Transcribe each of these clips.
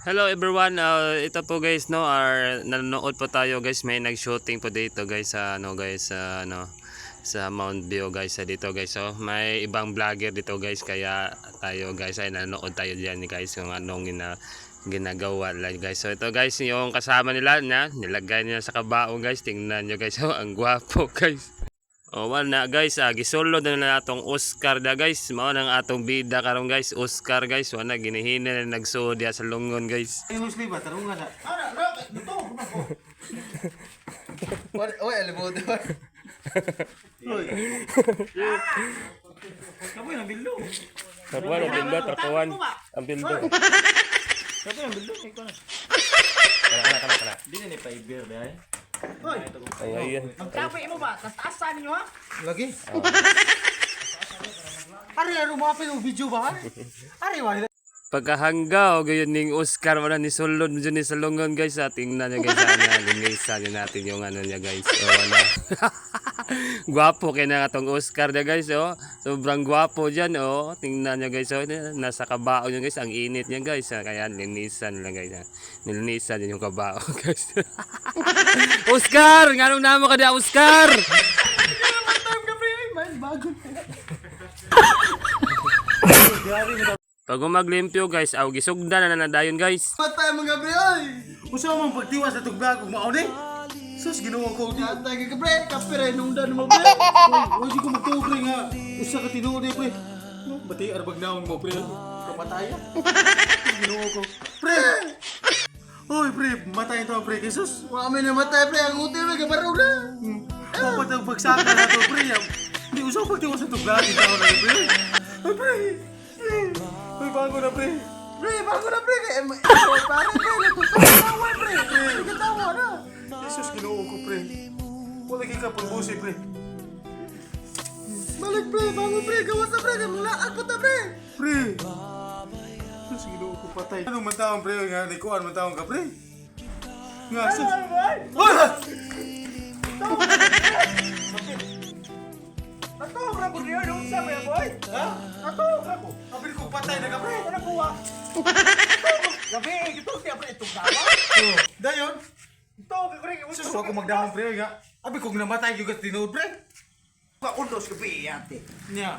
Hello everyone, ito po guys no, nanonood po tayo guys, may nag-shooting po dito guys sa sa Mount View guys dito guys. So may ibang vlogger dito guys, kaya tayo guys ay nanonood tayo diyan guys kung anong ginagawa lang guys. So ito guys yung kasama nila nilagay nila sa kabao guys. Tingnan niyo guys, oh, ang gwapo guys. O wala guys, gisulod na natong Oscar da guys. Mao nang atong bida karon guys, Oscar guys. Wala ginihina na nagsuod diya sa lungon guys. Ay, husli ba? Tarungan na. Dito. Oy, alimod. Oy. Kapoy na bildo. Kapuan ang bildo, trapuan ang bildo. Kapoy na bildo. Ikaw na. Kana. Dili ni fiber dai. Ay, ayan. Magkapoy mo ba? Taas-taasan niyo ha? Lagi. Ari ano mo apil video ba? Ari wala. Pagkahanggaw gayon ning Oscar wala ni sulod mo dyan ni sa lungon guys. Tingnan niya guys, ginisa niya natin yung ano niya guys. O wala. Gwapo kaya na atong Oscar niya guys. Oh. Sobrang gwapo dyan. Oh. Tingnan niya guys. Oh. Nasa kabao niya guys. Ang init niya guys. Kaya linisan lang guys. Nilinisan niya yung kabao guys. Oscar! Nganong namo ka na Oscar? Pag maglimpyo guys, aw gisugda na nadayon guys. Patay mga bre ay. Usa man pagtiwas sa tugba kung mao ni. Sus Ginoo ko di atay ka bre, kapire nungdan mo bre. Oy di ko magtubre nga. Usa ka tinuod bre. Bati arbag naon mo bre. Kapataya. Ginoo ko. Pre. Oy pre, matay to pre Jesus. Wa may namatay pre, ang uti bre kabarog na. Dapat ang pagsaka na to pre. Di usa pagtiwas sa tugba di taon na bre. Oy pre. Uy, bago na pre. Pre, bago na pre. Pare pre, natutawa pre. Nagkatawa na. Jesus, Ginoo ko pre. Wala kay ka pagbusi pre. Balik pre, bago pre. Gawas na pre. Mulaag po ta pre. Pre. Jesus, Ginoo ko patay. Anong mantaon pre? Nga, likuan mantaon ka pre. Nga, sus. Hoy! Ato, bravo niyo. Doon sa mga boy. Ha? Ato, bravo. Sabi ko patay na ka pre. Ano kuha? Gabi, ito siya pa itong dawa. Dayon. Ito, kagre. Sus, ako magdamang pre nga. Abi kung namatay yung tinood pre. Pakundos gabi, ate. Nya.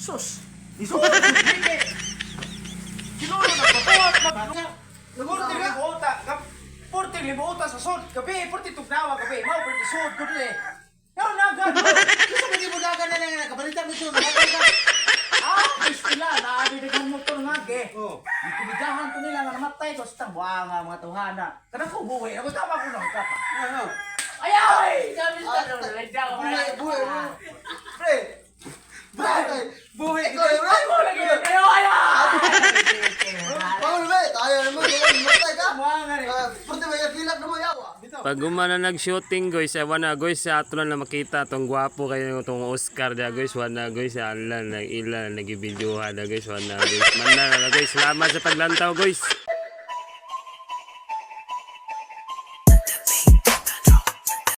Sus. Isuot ko sige. Kinulo na papuat na. Porte libuota, porte libuota sa sod. Gabi, porte tugnawa gabi. Mao porte sod ko dili. Pero nagad. Gusto mo di mo dagan na lang nakabalitan mo ito. Namatay ka. Sila, naadi na mo to nga ge. Oh. Itubigahan to nila nga namatay ko sa buanga mga tuhana. Kanang ko buhay, ako tama ko lang ka pa. Ano? Ay! Sabi sa doon, ladya ko Buhay, na. buhay. Pre. Buhay. Buhay. Ikaw, ay mo lagi. Ayo, ayo! Paul, be. Tayo naman. Matay ka. Buanga rin. Pwede ba yung kilak na mo yawa? Bitaw. Pag gumana nag-shooting guys, wala guys sa ato na makita tong gwapo kayo tong Oscar da guys, wala guys ala nag-ila nagibidyohan da guys, wala guys. Man na guys, salamat sa paglantaw guys.